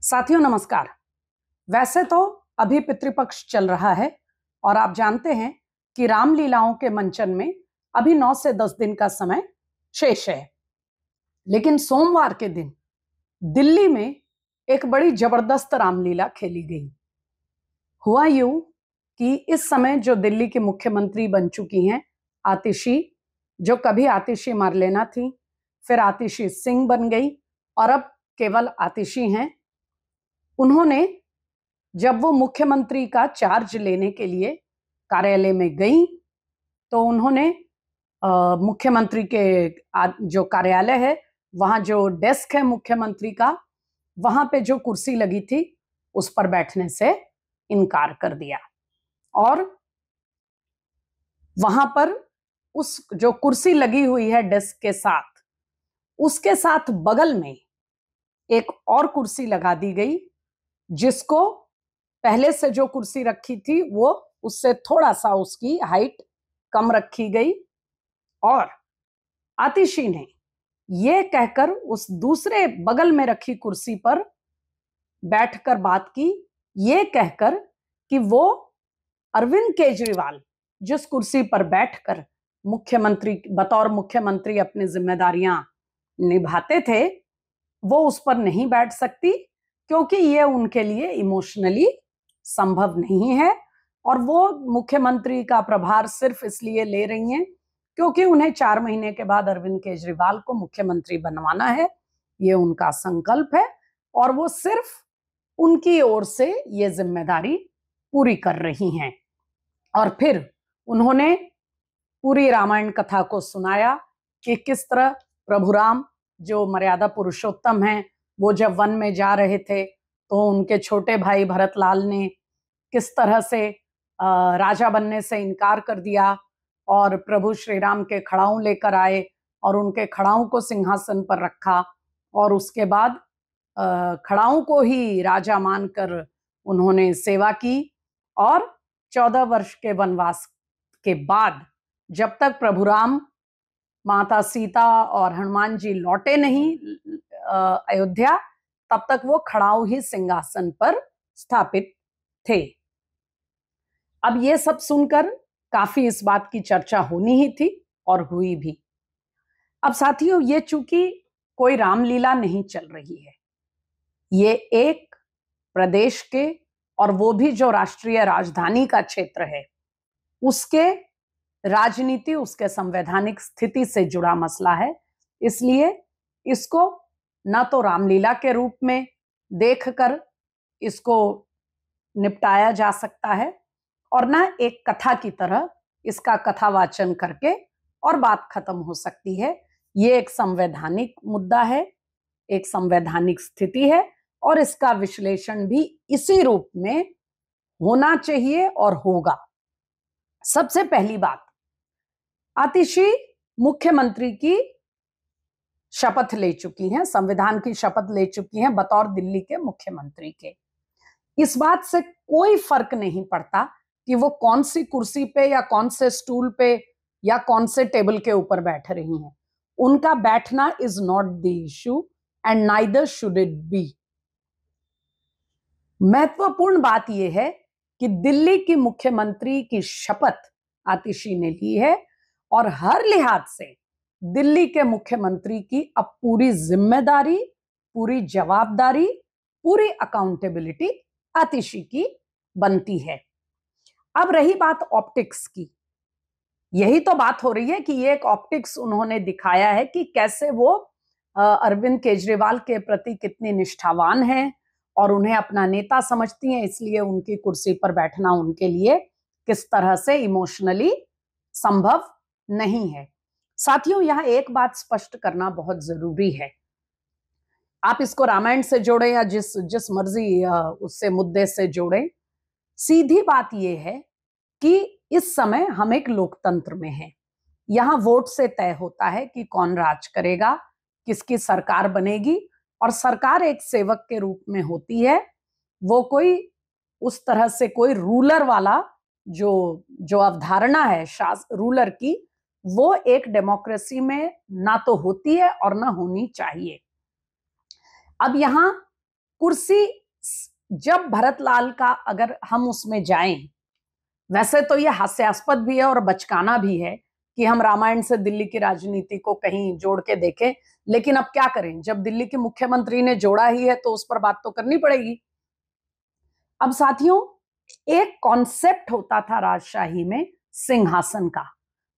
साथियों नमस्कार। वैसे तो अभी पितृपक्ष चल रहा है और आप जानते हैं कि रामलीलाओं के मंचन में अभी 9 से 10 दिन का समय शेष है। लेकिन सोमवार के दिन दिल्ली में एक बड़ी जबरदस्त रामलीला खेली गई। हुआ यूं कि इस समय जो दिल्ली की मुख्यमंत्री बन चुकी हैं आतिशी, जो कभी आतिशी मारलेना थी, फिर आतिशी सिंह बन गई और अब केवल आतिशी हैं। उन्होंने जब वो मुख्यमंत्री का चार्ज लेने के लिए कार्यालय में गई तो उन्होंने मुख्यमंत्री के जो कार्यालय है वहां जो डेस्क है मुख्यमंत्री का, वहां पे जो कुर्सी लगी थी उस पर बैठने से इनकार कर दिया और वहां पर उस जो कुर्सी लगी हुई है डेस्क के साथ, उसके साथ बगल में एक और कुर्सी लगा दी गई, जिसको पहले से जो कुर्सी रखी थी वो उससे थोड़ा सा उसकी हाइट कम रखी गई और आतिशी ने ये कहकर उस दूसरे बगल में रखी कुर्सी पर बैठकर बात की, ये कहकर कि वो अरविंद केजरीवाल जिस कुर्सी पर बैठकर मुख्यमंत्री बतौर मुख्यमंत्री अपनी जिम्मेदारियां निभाते थे वो उस पर नहीं बैठ सकती, क्योंकि ये उनके लिए इमोशनली संभव नहीं है और वो मुख्यमंत्री का प्रभार सिर्फ इसलिए ले रही हैं क्योंकि उन्हें 4 महीने के बाद अरविंद केजरीवाल को मुख्यमंत्री बनवाना है। ये उनका संकल्प है और वो सिर्फ उनकी ओर से ये जिम्मेदारी पूरी कर रही हैं। और फिर उन्होंने पूरी रामायण कथा को सुनाया कि किस तरह प्रभु राम जो मर्यादा पुरुषोत्तम हैं, वो जब वन में जा रहे थे तो उनके छोटे भाई भरतलाल ने किस तरह से राजा बनने से इनकार कर दिया और प्रभु श्री राम के खड़ाऊं लेकर आए और उनके खड़ाऊं को सिंहासन पर रखा और उसके बाद खड़ाऊं को ही राजा मानकर उन्होंने सेवा की और 14 वर्ष के वनवास के बाद जब तक प्रभु राम, माता सीता और हनुमान जी लौटे नहीं अयोध्या, तब तक वो खड़ाऊ ही सिंहासन पर स्थापित थे। अब ये सब सुनकर काफी इस बात की चर्चा होनी ही थी और हुई भी। अब साथियों, ये चूंकि कोई रामलीला नहीं चल रही है, ये एक प्रदेश के और वो भी जो राष्ट्रीय राजधानी का क्षेत्र है उसके राजनीति, उसके संवैधानिक स्थिति से जुड़ा मसला है, इसलिए इसको न तो रामलीला के रूप में देखकर इसको निपटाया जा सकता है और न एक कथा की तरह इसका कथावाचन करके और बात खत्म हो सकती है। ये एक संवैधानिक मुद्दा है, एक संवैधानिक स्थिति है और इसका विश्लेषण भी इसी रूप में होना चाहिए और होगा। सबसे पहली बात, आतिशी मुख्यमंत्री की शपथ ले चुकी हैं, संविधान की शपथ ले चुकी हैं बतौर दिल्ली के मुख्यमंत्री के। इस बात से कोई फर्क नहीं पड़ता कि वो कौन सी कुर्सी पे या कौन से स्टूल पे या कौन से टेबल के ऊपर बैठ रही हैं। उनका बैठना is not the issue and neither should it be. महत्वपूर्ण बात यह है कि दिल्ली की मुख्यमंत्री की शपथ आतिशी ने ली है और हर लिहाज से दिल्ली के मुख्यमंत्री की अब पूरी जिम्मेदारी, पूरी जवाबदारी, पूरी अकाउंटेबिलिटी आतिशी की बनती है। अब रही बात ऑप्टिक्स की, यही तो बात हो रही है कि ये एक ऑप्टिक्स उन्होंने दिखाया है कि कैसे वो अरविंद केजरीवाल के प्रति कितनी निष्ठावान हैं और उन्हें अपना नेता समझती हैं, इसलिए उनकी कुर्सी पर बैठना उनके लिए किस तरह से इमोशनली संभव नहीं है। साथियों, यहां एक बात स्पष्ट करना बहुत जरूरी है। आप इसको रामायण से जोड़ें या जिस मर्जी उससे मुद्दे से जोड़ें, सीधी बात यह है कि इस समय हम एक लोकतंत्र में हैं। यहां वोट से तय होता है कि कौन राज करेगा, किसकी सरकार बनेगी और सरकार एक सेवक के रूप में होती है। वो कोई उस तरह से कोई रूलर वाला जो अवधारणा है रूलर की, वो एक डेमोक्रेसी में ना तो होती है और ना होनी चाहिए। अब यहां कुर्सी जब भरतलाल का अगर हम उसमें जाएं, वैसे तो ये हास्यास्पद भी है और बचकाना भी है कि हम रामायण से दिल्ली की राजनीति को कहीं जोड़ के देखें, लेकिन अब क्या करें, जब दिल्ली के मुख्यमंत्री ने जोड़ा ही है तो उस पर बात तो करनी पड़ेगी। अब साथियों, एक कॉन्सेप्ट होता था राजशाही में सिंहासन का।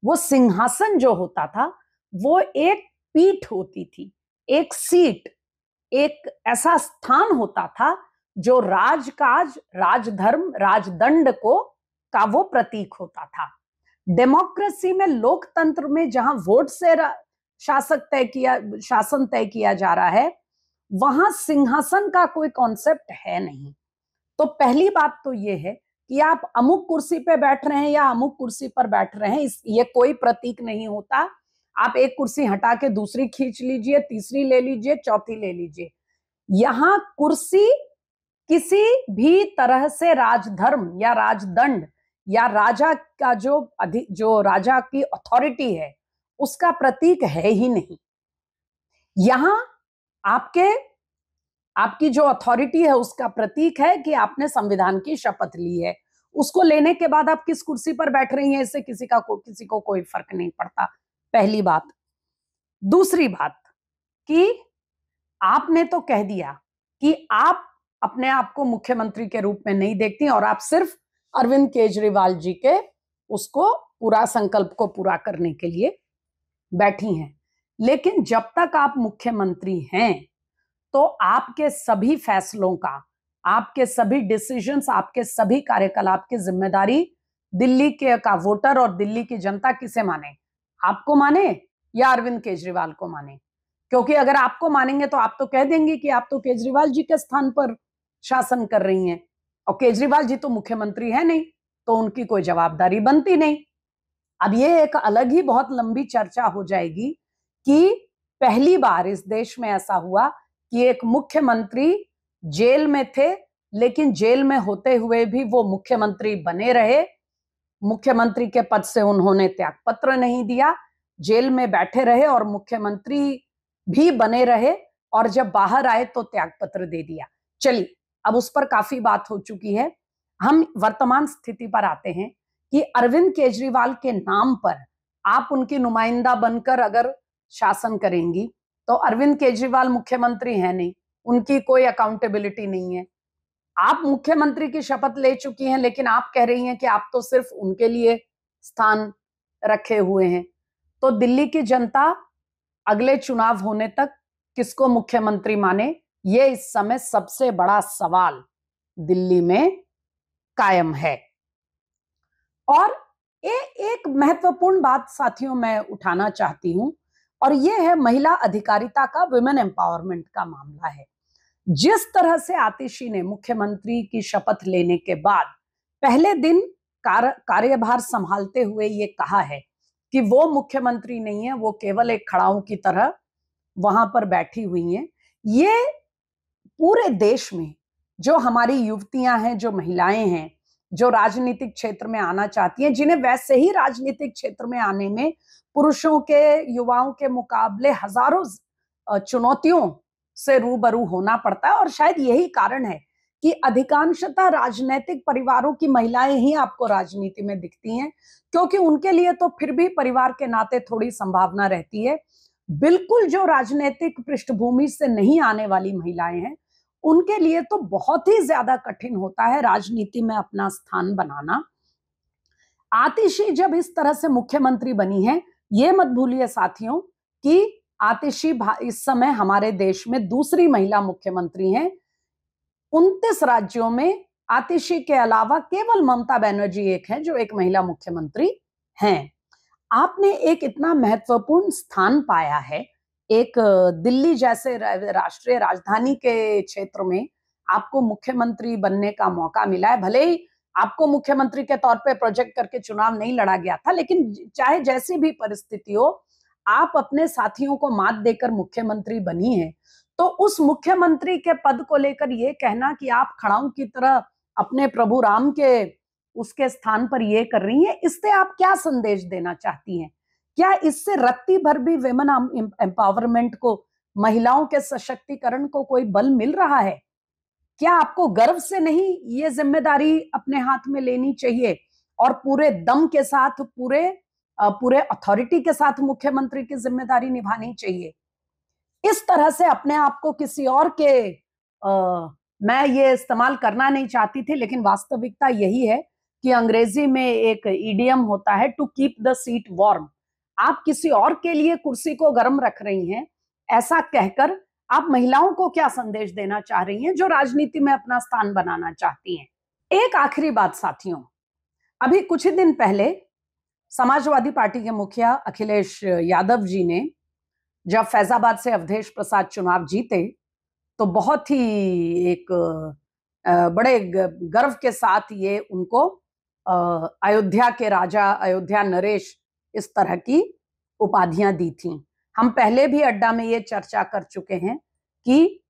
वो सिंहासन जो होता था वो एक पीठ होती थी, एक सीट, एक ऐसा स्थान होता था जो राजकाज, राजधर्म, राजदंड का वो प्रतीक होता था। डेमोक्रेसी में, लोकतंत्र में, जहां वोट से शासन तय किया जा रहा है, वहां सिंहासन का कोई कॉन्सेप्ट है नहीं। तो पहली बात तो ये है कि आप अमुक कुर्सी पे बैठ रहे हैं या अमुक कुर्सी पर बैठ रहे हैं, ये कोई प्रतीक नहीं होता। आप एक कुर्सी हटा के दूसरी खींच लीजिए, तीसरी ले लीजिए, चौथी ले लीजिए। यहां कुर्सी किसी भी तरह से राजधर्म या राजदंड या राजा का जो राजा की अथॉरिटी है उसका प्रतीक है ही नहीं। यहां आपकी जो अथॉरिटी है उसका प्रतीक है कि आपने संविधान की शपथ ली है। उसको लेने के बाद आप किस कुर्सी पर बैठ रही हैं इससे किसी को कोई फर्क नहीं पड़ता, पहली बात। दूसरी बात कि आपने तो कह दिया कि आप अपने आप को मुख्यमंत्री के रूप में नहीं देखती और आप सिर्फ अरविंद केजरीवाल जी के उसको पूरा संकल्प को पूरा करने के लिए बैठी हैं। लेकिन जब तक आप मुख्यमंत्री हैं तो आपके सभी फैसलों का, आपके सभी डिसीजंस, आपके सभी कार्यकलाप की जिम्मेदारी दिल्ली का वोटर और दिल्ली की जनता किसे माने, आपको माने या अरविंद केजरीवाल को माने। क्योंकि अगर आपको मानेंगे तो आप तो कह देंगे कि आप तो केजरीवाल जी के स्थान पर शासन कर रही हैं और केजरीवाल जी तो मुख्यमंत्री है नहीं, तो उनकी कोई जवाबदारी बनती नहीं। अब ये एक अलग ही बहुत लंबी चर्चा हो जाएगी कि पहली बार इस देश में ऐसा हुआ कि एक मुख्यमंत्री जेल में थे, लेकिन जेल में होते हुए भी वो मुख्यमंत्री बने रहे। मुख्यमंत्री के पद से उन्होंने त्यागपत्र नहीं दिया, जेल में बैठे रहे और मुख्यमंत्री भी बने रहे, और जब बाहर आए तो त्यागपत्र दे दिया। चलिए, अब उस पर काफी बात हो चुकी है। हम वर्तमान स्थिति पर आते हैं कि अरविंद केजरीवाल के नाम पर आप उनकी नुमाइंदा बनकर अगर शासन करेंगी तो अरविंद केजरीवाल मुख्यमंत्री है नहीं, उनकी कोई अकाउंटेबिलिटी नहीं है। आप मुख्यमंत्री की शपथ ले चुकी हैं, लेकिन आप कह रही हैं कि आप तो सिर्फ उनके लिए स्थान रखे हुए हैं। तो दिल्ली की जनता अगले चुनाव होने तक किसको मुख्यमंत्री माने, ये इस समय सबसे बड़ा सवाल दिल्ली में कायम है। और एक महत्वपूर्ण बात साथियों मैं उठाना चाहती हूं, और यह है महिला अधिकारिता का, विमेन एम्पावरमेंट का मामला है। जिस तरह से आतिशी ने मुख्यमंत्री की शपथ लेने के बाद पहले दिन कार्यभार संभालते हुए ये कहा है कि वो मुख्यमंत्री नहीं है, वो केवल एक खड़ाऊ की तरह वहां पर बैठी हुई हैं। ये पूरे देश में जो हमारी युवतियां हैं, जो महिलाएं हैं, जो राजनीतिक क्षेत्र में आना चाहती हैं, जिन्हें वैसे ही राजनीतिक क्षेत्र में आने में पुरुषों के, युवाओं के मुकाबले हजारों चुनौतियों से रूबरू होना पड़ता है, और शायद यही कारण है कि अधिकांशतः राजनीतिक परिवारों की महिलाएं ही आपको राजनीति में दिखती हैं, क्योंकि उनके लिए तो फिर भी परिवार के नाते थोड़ी संभावना रहती है। बिल्कुल जो राजनीतिक पृष्ठभूमि से नहीं आने वाली महिलाएं हैं, उनके लिए तो बहुत ही ज्यादा कठिन होता है राजनीति में अपना स्थान बनाना। आतिशी जब इस तरह से मुख्यमंत्री बनी है, ये मत भूलिए साथियों कि आतिशी इस समय हमारे देश में दूसरी महिला मुख्यमंत्री हैं। 29 राज्यों में आतिशी के अलावा केवल ममता बनर्जी एक है जो एक महिला मुख्यमंत्री हैं। आपने एक इतना महत्वपूर्ण स्थान पाया है, एक दिल्ली जैसे राष्ट्रीय राजधानी के क्षेत्र में आपको मुख्यमंत्री बनने का मौका मिला है। भले ही आपको मुख्यमंत्री के तौर पे प्रोजेक्ट करके चुनाव नहीं लड़ा गया था, लेकिन चाहे जैसी भी परिस्थिति हो, आप अपने साथियों को मात देकर मुख्यमंत्री बनी है। तो उस मुख्यमंत्री के पद को लेकर ये कहना कि आप खड़ाऊ की तरह अपने प्रभु राम के उसके स्थान पर ये कर रही हैं, इससे आप क्या संदेश देना चाहती हैं? क्या इससे रत्ती भर भी विमेन एम्पावरमेंट को, महिलाओं के सशक्तिकरण को कोई बल मिल रहा है? क्या आपको गर्व से नहीं ये जिम्मेदारी अपने हाथ में लेनी चाहिए और पूरे दम के साथ, पूरे अथॉरिटी के साथ मुख्यमंत्री की जिम्मेदारी निभानी चाहिए? इस तरह से अपने आप को किसी और के मैं ये इस्तेमाल करना नहीं चाहती थी, लेकिन वास्तविकता यही है कि अंग्रेजी में एक इडियम होता है, to keep the seat warm. आप किसी और के लिए कुर्सी को गर्म रख रही हैं, ऐसा कहकर आप महिलाओं को क्या संदेश देना चाह रही हैं जो राजनीति में अपना स्थान बनाना चाहती हैं? एक आखिरी बात साथियों, अभी कुछ ही दिन पहले समाजवादी पार्टी के मुखिया अखिलेश यादव जी ने जब फैजाबाद से अवधेश प्रसाद चुनाव जीते तो बहुत ही एक बड़े गर्व के साथ ये उनको अयोध्या के राजा, अयोध्या नरेश, इस तरह की उपाधियां दी थी। हम पहले भी अड्डा में ये चर्चा कर चुके हैं कि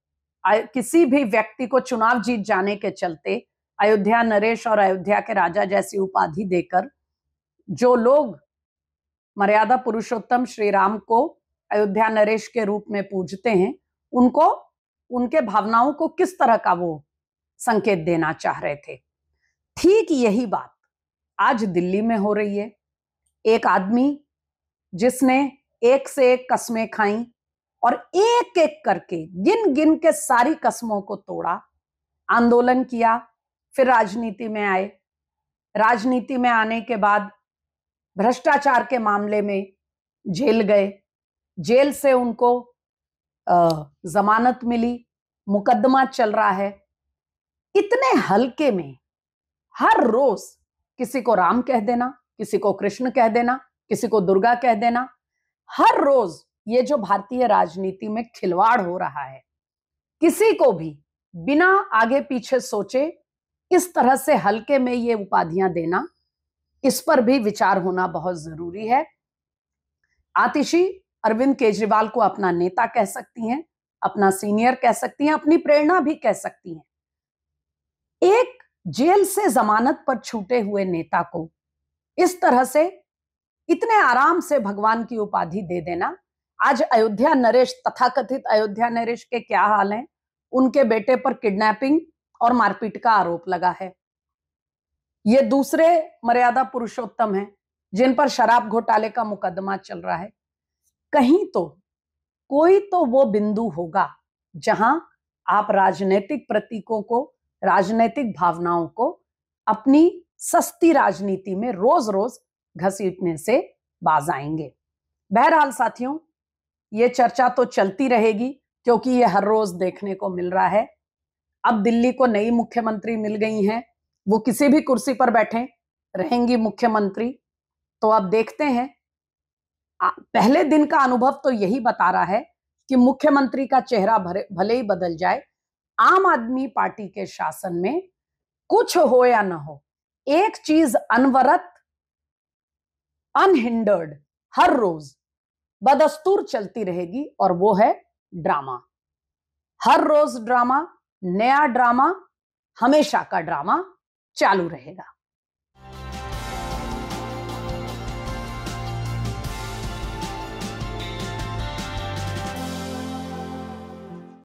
किसी भी व्यक्ति को चुनाव जीत जाने के चलते अयोध्या नरेश और अयोध्या के राजा जैसी उपाधि देकर जो लोग मर्यादा पुरुषोत्तम श्री राम को अयोध्या नरेश के रूप में पूजते हैं, उनको उनके भावनाओं को किस तरह का वो संकेत देना चाह रहे थे। ठीक यही बात आज दिल्ली में हो रही है। एक आदमी जिसने एक से एक कस्में खाई और एक एक करके गिन गिन के सारी कस्मों को तोड़ा, आंदोलन किया, फिर राजनीति में आए। राजनीति में आने के बाद भ्रष्टाचार के मामले में जेल गए, जेल से उनको जमानत मिली, मुकदमा चल रहा है। इतने हल्के में हर रोज किसी को राम कह देना, किसी को कृष्ण कह देना, किसी को दुर्गा कह देना, हर रोज ये जो भारतीय राजनीति में खिलवाड़ हो रहा है, किसी को भी बिना आगे पीछे सोचे इस तरह से हल्के में ये उपाधियां देना, इस पर भी विचार होना बहुत जरूरी है। आतिशी अरविंद केजरीवाल को अपना नेता कह सकती हैं, अपना सीनियर कह सकती हैं, अपनी प्रेरणा भी कह सकती हैं। एक जेल से जमानत पर छूटे हुए नेता को इस तरह से इतने आराम से भगवान की उपाधि दे देना। आज अयोध्या नरेश, तथाकथित अयोध्या नरेश के क्या हाल हैं? उनके बेटे पर किडनैपिंग और मारपीट का आरोप लगा है। ये दूसरे मर्यादा पुरुषोत्तम हैं जिन पर शराब घोटाले का मुकदमा चल रहा है। कहीं तो कोई तो वो बिंदु होगा जहां आप राजनीतिक प्रतीकों को, राजनीतिक भावनाओं को अपनी सस्ती राजनीति में रोज रोज घसीटने से बाज आएंगे। बहरहाल साथियों, ये चर्चा तो चलती रहेगी क्योंकि ये हर रोज देखने को मिल रहा है। अब दिल्ली को नई मुख्यमंत्री मिल गई हैं, वो किसी भी कुर्सी पर बैठे रहेंगी मुख्यमंत्री। तो अब देखते हैं। पहले दिन का अनुभव तो यही बता रहा है कि मुख्यमंत्री का चेहरा भले ही बदल जाए, आम आदमी पार्टी के शासन में कुछ हो या ना हो, एक चीज अनवरत, अनहिंडर्ड, हर रोज बदस्तूर चलती रहेगी और वो है ड्रामा। हर रोज ड्रामा, नया ड्रामा, हमेशा का ड्रामा चालू रहेगा।